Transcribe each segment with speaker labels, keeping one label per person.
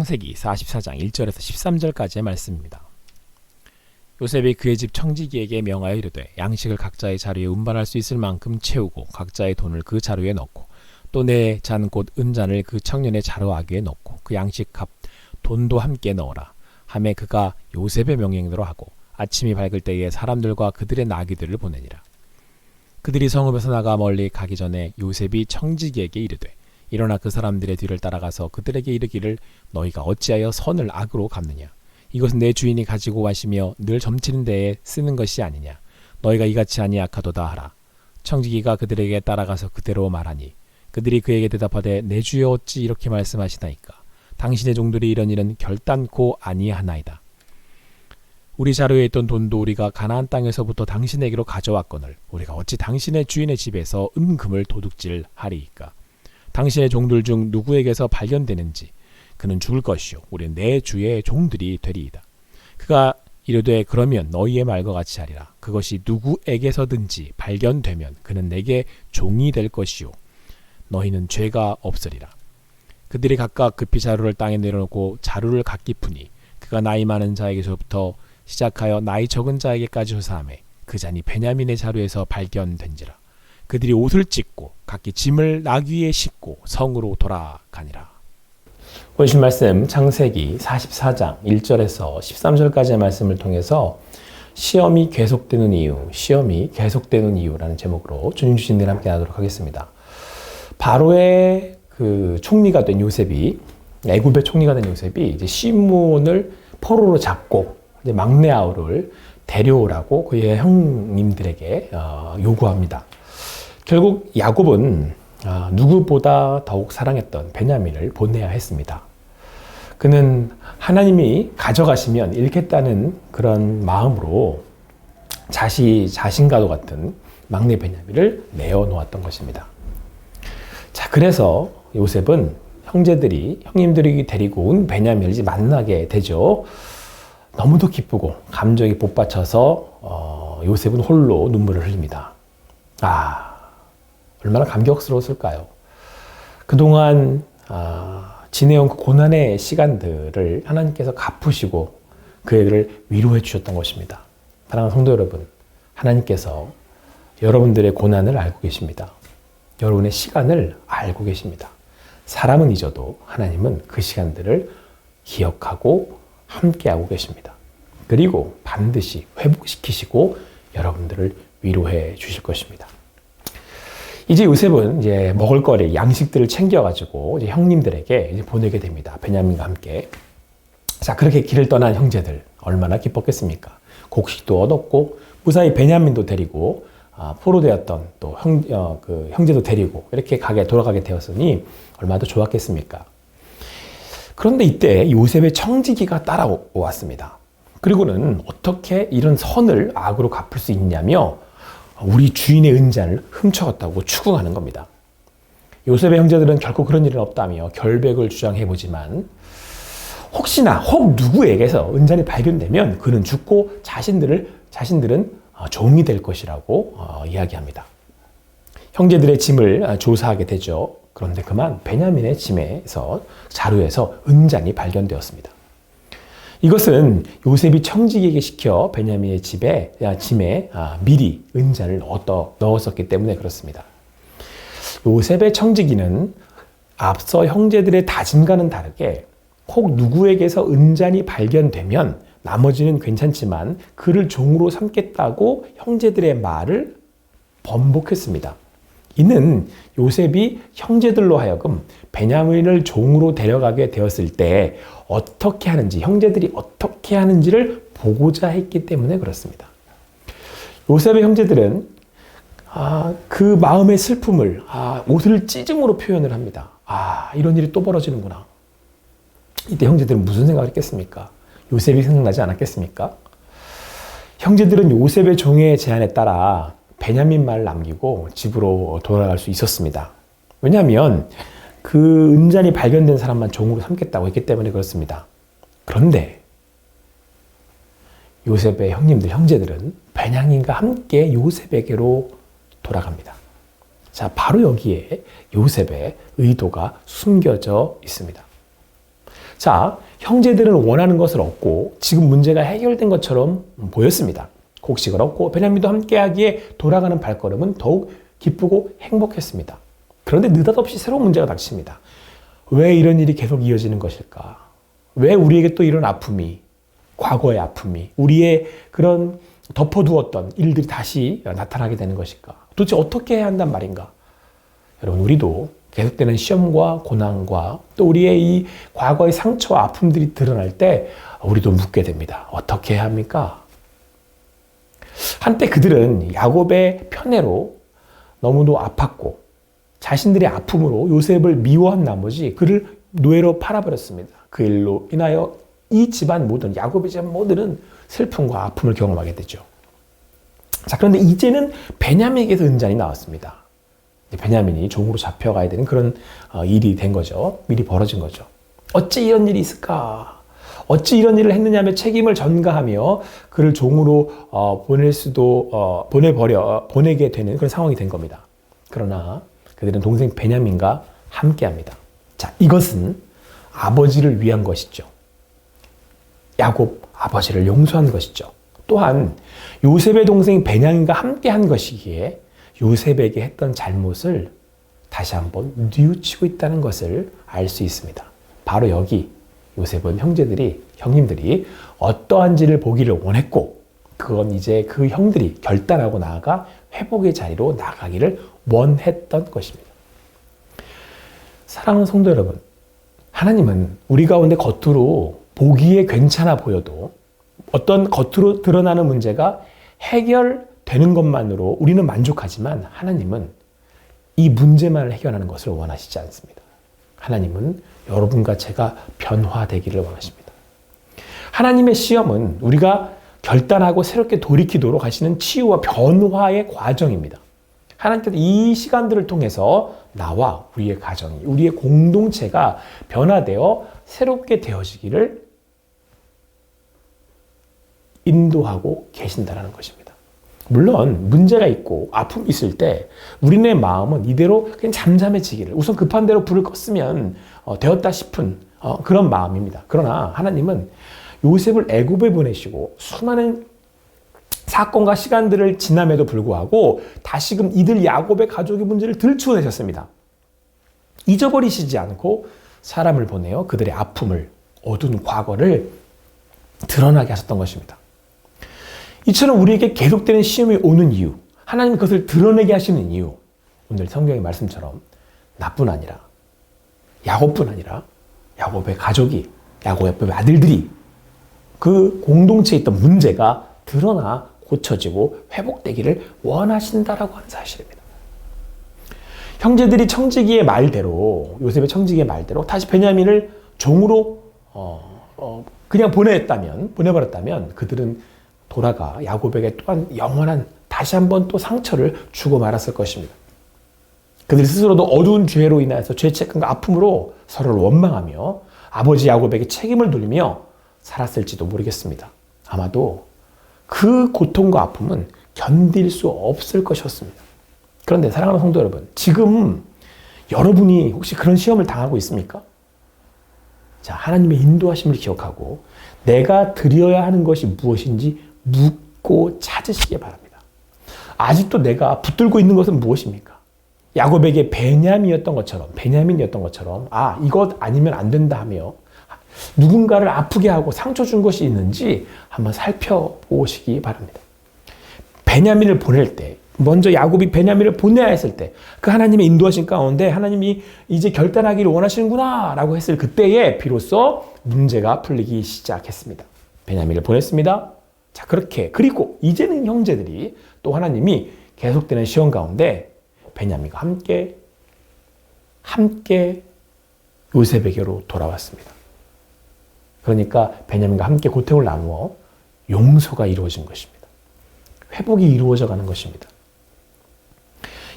Speaker 1: 창세기 44장 1절에서 13절까지의 말씀입니다. 요셉이 그의 집 청지기에게 명하여 이르되 양식을 각자의 자루에 운반할 수 있을 만큼 채우고 각자의 돈을 그 자루에 넣고 또 내 잔 곧 은잔을 그 청년의 자루 아귀에 넣고 그 양식 값 돈도 함께 넣어라 하매 그가 요셉의 명령대로 하고 아침이 밝을 때에 사람들과 그들의 나귀들을 보내니라. 그들이 성읍에서 나가 멀리 가기 전에 요셉이 청지기에게 이르되 일어나 그 사람들의 뒤를 따라가서 그들에게 이르기를 너희가 어찌하여 선을 악으로 갚느냐 이것은 내 주인이 가지고 가시며 늘 점치는 데에 쓰는 것이 아니냐 너희가 이같이 아니하도다 하라. 청지기가 그들에게 따라가서 그대로 말하니 그들이 그에게 대답하되 내 주여 어찌 이렇게 말씀하시나이까 당신의 종들이 이런 일은 결단코 아니하나이다. 우리 자루에 있던 돈도 우리가 가나안 땅에서부터 당신에게로 가져왔거늘 우리가 어찌 당신의 주인의 집에서 은금을 도둑질하리이까. 당신의 종들 중 누구에게서 발견되는지 그는 죽을 것이요 우리는 내 주의 종들이 되리이다. 그가 이르되 그러면 너희의 말과 같이 하리라. 그것이 누구에게서든지 발견되면 그는 내게 종이 될 것이요 너희는 죄가 없으리라. 그들이 각각 급히 자루를 땅에 내려놓고 자루를 각기 푸니 그가 나이 많은 자에게서부터 시작하여 나이 적은 자에게까지 조사하매 그 잔이 베냐민의 자루에서 발견된지라. 그들이 옷을 찢고 각기 짐을 나귀에 싣고 성으로 돌아가니라. 오늘 말씀 창세기 44장 1절에서 13절까지의 말씀을 통해서 시험이 계속되는 이유라는 제목으로 주님 주신 일 함께 하도록 하겠습니다. 바로의 그 총리가 된 요셉이 애굽의 총리가 된 요셉이 이제 시몬을 포로로 잡고 이제 막내 아우를 데려오라고 그의 형님들에게 요구합니다. 결국 야곱은 누구보다 더욱 사랑했던 베냐민을 보내야 했습니다. 그는 하나님이 가져가시면 잃겠다는 그런 마음으로 자신과도 같은 막내 베냐민을 내어놓았던 것입니다. 자, 그래서 요셉은 형님들이 데리고 온 베냐민을 이제 만나게 되죠. 너무도 기쁘고 감정이 복받쳐서 요셉은 홀로 눈물을 흘립니다. 얼마나 감격스러웠을까요? 그동안 지내온 그 고난의 시간들을 하나님께서 갚으시고 그애를 위로해 주셨던 것입니다. 사랑하는 성도 여러분, 하나님께서 여러분들의 고난을 알고 계십니다. 여러분의 시간을 알고 계십니다. 사람은 잊어도 하나님은 그 시간들을 기억하고 함께하고 계십니다. 그리고 반드시 회복시키시고 여러분들을 위로해 주실 것입니다. 이제 요셉은 이제 먹을거리, 양식들을 챙겨가지고 이제 형님들에게 이제 보내게 됩니다. 베냐민과 함께. 자, 그렇게 길을 떠난 형제들 얼마나 기뻤겠습니까? 곡식도 얻었고 무사히 베냐민도 데리고 포로되었던 또 형제도 데리고 이렇게 돌아가게 되었으니 얼마나 좋았겠습니까? 그런데 이때 요셉의 청지기가 따라왔습니다. 그리고는 어떻게 이런 선을 악으로 갚을 수 있냐며 우리 주인의 은잔을 훔쳐갔다고 추궁하는 겁니다. 요셉의 형제들은 결코 그런 일은 없다며 결백을 주장해보지만 혹 누구에게서 은잔이 발견되면 그는 죽고 자신들은 종이 될 것이라고 이야기합니다. 형제들의 짐을 조사하게 되죠. 그런데 그만 베냐민의 자루에서 은잔이 발견되었습니다. 이것은 요셉이 청지기에게 시켜 베냐민의 짐에 미리 은잔을 넣었었기 때문에 그렇습니다. 요셉의 청지기는 앞서 형제들의 다짐과는 다르게 혹 누구에게서 은잔이 발견되면 나머지는 괜찮지만 그를 종으로 삼겠다고 형제들의 말을 번복했습니다. 이는 요셉이 형제들로 하여금 베냐민을 종으로 데려가게 되었을 때 형제들이 어떻게 하는지를 보고자 했기 때문에 그렇습니다. 요셉의 형제들은 그 마음의 슬픔을 옷을 찢음으로 표현을 합니다. 이런 일이 또 벌어지는구나. 이때 형제들은 무슨 생각을 했겠습니까? 요셉이 생각나지 않았겠습니까? 형제들은 요셉의 종의 제안에 따라 베냐민 말을 남기고 집으로 돌아갈 수 있었습니다. 왜냐하면 그 은잔이 발견된 사람만 종으로 삼겠다고 했기 때문에 그렇습니다. 그런데 요셉의 형제들은 베냐민과 함께 요셉에게로 돌아갑니다. 자, 바로 여기에 요셉의 의도가 숨겨져 있습니다. 자, 형제들은 원하는 것을 얻고 지금 문제가 해결된 것처럼 보였습니다. 곡식을 얻고 베냐민도 함께하기에 돌아가는 발걸음은 더욱 기쁘고 행복했습니다. 그런데 느닷없이 새로운 문제가 닥칩니다. 왜 이런 일이 계속 이어지는 것일까? 왜 우리에게 또 이런 아픔이, 과거의 아픔이, 우리의 그런 덮어두었던 일들이 다시 나타나게 되는 것일까? 도대체 어떻게 해야 한단 말인가? 여러분, 우리도 계속되는 시험과 고난과 또 우리의 이 과거의 상처와 아픔들이 드러날 때 우리도 묻게 됩니다. 어떻게 해야 합니까? 한때 그들은 야곱의 편애로 너무도 아팠고 자신들의 아픔으로 요셉을 미워한 나머지 그를 노예로 팔아버렸습니다. 그 일로 인하여 이 집안 모든, 야곱의 집안 모두는 슬픔과 아픔을 경험하게 되죠. 자, 그런데 이제는 베냐민에게서 은잔이 나왔습니다. 베냐민이 종으로 잡혀가야 되는 그런 일이 된 거죠. 일이 벌어진 거죠. 어찌 이런 일이 있을까? 어찌 이런 일을 했느냐며 책임을 전가하며 그를 종으로 보내게 되는 그런 상황이 된 겁니다. 그러나 그들은 동생 베냐민과 함께합니다. 자, 이것은 아버지를 위한 것이죠. 야곱 아버지를 용서한 것이죠. 또한 요셉의 동생 베냐민과 함께한 것이기에 요셉에게 했던 잘못을 다시 한번 뉘우치고 있다는 것을 알 수 있습니다. 바로 여기 요셉은 형님들이 어떠한지를 보기를 원했고 그건 이제 그 형들이 결단하고 나아가 회복의 자리로 나가기를 원했던 것입니다. 사랑하는 성도 여러분, 하나님은 우리 가운데 겉으로 보기에 괜찮아 보여도 어떤 겉으로 드러나는 문제가 해결되는 것만으로 우리는 만족하지만 하나님은 이 문제만을 해결하는 것을 원하시지 않습니다. 하나님은 여러분과 제가 변화되기를 원하십니다. 하나님의 시험은 우리가 결단하고 새롭게 돌이키도록 하시는 치유와 변화의 과정입니다. 하나님께서 이 시간들을 통해서 나와 우리의 가정이, 우리의 공동체가 변화되어 새롭게 되어지기를 인도하고 계신다는 것입니다. 물론 문제가 있고 아픔이 있을 때 우리네 마음은 이대로 그냥 잠잠해지기를, 우선 급한 대로 불을 껐으면 되었다 싶은 그런 마음입니다. 그러나 하나님은 요셉을 애굽에 보내시고 수많은 사건과 시간들을 지남에도 불구하고 다시금 이들 야곱의 가족의 문제를 들추어내셨습니다. 잊어버리시지 않고 사람을 보내어 그들의 아픔을, 어두운 과거를 드러나게 하셨던 것입니다. 이처럼 우리에게 계속되는 시험이 오는 이유, 하나님이 그것을 드러내게 하시는 이유, 오늘 성경의 말씀처럼 나뿐 아니라 야곱뿐 아니라 야곱의 가족이, 야곱의 아들들이 그 공동체에 있던 문제가 드러나 고쳐지고 회복되기를 원하신다라고 하는 사실입니다. 형제들이 청지기의 말대로, 요셉의 청지기의 말대로 다시 베냐민을 종으로 그냥 보내버렸다면 그들은 돌아가 야곱에게 또한 영원한 다시 한번 또 상처를 주고 말았을 것입니다. 그들 스스로도 어두운 죄로 인해서 죄책감과 아픔으로 서로를 원망하며 아버지 야곱에게 책임을 돌리며 살았을지도 모르겠습니다. 아마도 그 고통과 아픔은 견딜 수 없을 것이었습니다. 그런데 사랑하는 성도 여러분, 지금 여러분이 혹시 그런 시험을 당하고 있습니까? 자, 하나님의 인도하심을 기억하고 내가 드려야 하는 것이 무엇인지 묻고 찾으시기 바랍니다. 아직도 내가 붙들고 있는 것은 무엇입니까? 야곱에게 베냐민이었던 것처럼 이것 아니면 안 된다 하며 누군가를 아프게 하고 상처 준 것이 있는지 한번 살펴보시기 바랍니다. 베냐민을 보낼 때, 먼저 야곱이 베냐민을 보내야 했을 때, 그 하나님의 인도하신 가운데 하나님이 이제 결단하기를 원하시는구나 라고 했을 그때에 비로소 문제가 풀리기 시작했습니다. 베냐민을 보냈습니다. 자, 그리고 이제는 형제들이 또 하나님이 계속되는 시험 가운데 베냐민과 함께 요셉에게로 돌아왔습니다. 그러니까 베냐민과 함께 고통을 나누어 용서가 이루어진 것입니다. 회복이 이루어져 가는 것입니다.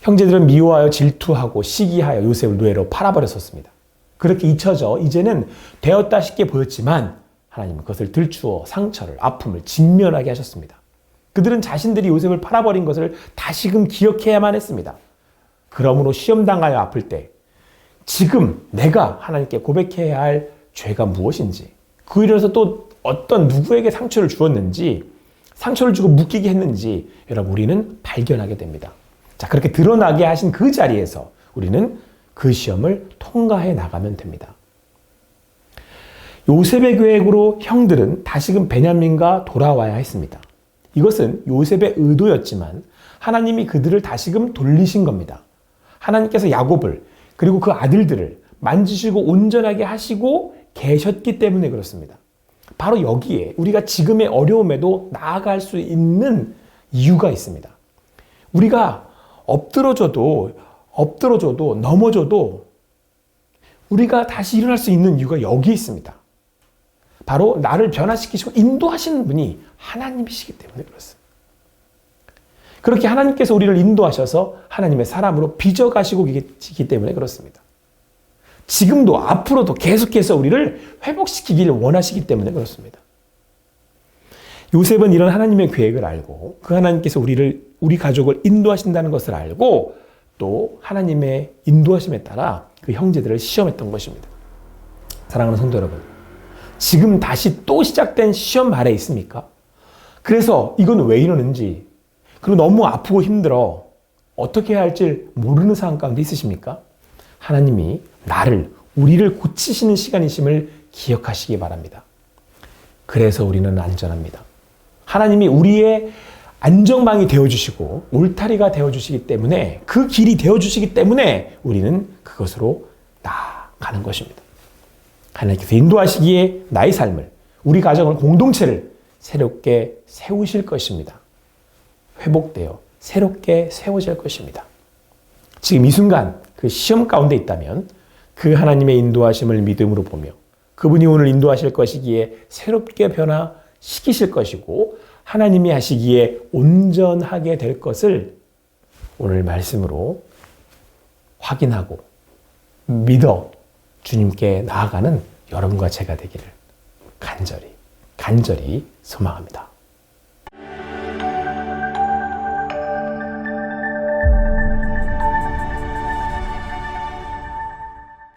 Speaker 1: 형제들은 미워하여 질투하고 시기하여 요셉을 노예로 팔아버렸었습니다. 그렇게 잊혀져 이제는 되었다 싶게 보였지만 하나님은 그것을 들추어 상처를, 아픔을 직면하게 하셨습니다. 그들은 자신들이 요셉을 팔아버린 것을 다시금 기억해야만 했습니다. 그러므로 시험당하여 아플 때 지금 내가 하나님께 고백해야 할 죄가 무엇인지, 그 일로 해서 또 어떤 누구에게 상처를 주었는지, 상처를 주고 묶이게 했는지 여러분 우리는 발견하게 됩니다. 자, 그렇게 드러나게 하신 그 자리에서 우리는 그 시험을 통과해 나가면 됩니다. 요셉의 계획으로 형들은 다시금 베냐민과 돌아와야 했습니다. 이것은 요셉의 의도였지만 하나님이 그들을 다시금 돌리신 겁니다. 하나님께서 야곱을 그리고 그 아들들을 만지시고 온전하게 하시고 계셨기 때문에 그렇습니다. 바로 여기에 우리가 지금의 어려움에도 나아갈 수 있는 이유가 있습니다. 우리가 엎드러져도 넘어져도 우리가 다시 일어날 수 있는 이유가 여기 있습니다. 바로 나를 변화시키시고 인도하시는 분이 하나님이시기 때문에 그렇습니다. 그렇게 하나님께서 우리를 인도하셔서 하나님의 사람으로 빚어가시고 계시기 때문에 그렇습니다. 지금도 앞으로도 계속해서 우리를 회복시키기를 원하시기 때문에 그렇습니다. 요셉은 이런 하나님의 계획을 알고 그 하나님께서 우리 가족을 인도하신다는 것을 알고 또 하나님의 인도하심에 따라 그 형제들을 시험했던 것입니다. 사랑하는 성도 여러분, 지금 다시 또 시작된 시험 아래 있습니까? 그래서 이건 왜 이러는지, 그리고 너무 아프고 힘들어 어떻게 해야 할지 모르는 상황 가운데 있으십니까? 하나님이 우리를 고치시는 시간이심을 기억하시기 바랍니다. 그래서 우리는 안전합니다. 하나님이 우리의 안정망이 되어주시고 울타리가 되어주시기 때문에, 그 길이 되어주시기 때문에 우리는 그것으로 나아가는 것입니다. 하나님께서 인도하시기에 나의 삶을, 우리 가정을, 공동체를 새롭게 세우실 것입니다. 회복되어 새롭게 세워질 것입니다. 지금 이 순간 그 시험 가운데 있다면 그 하나님의 인도하심을 믿음으로 보며 그분이 오늘 인도하실 것이기에 새롭게 변화시키실 것이고 하나님이 하시기에 온전하게 될 것을 오늘 말씀으로 확인하고 믿어 주님께 나아가는 여러분과 제가 되기를 간절히 소망합니다.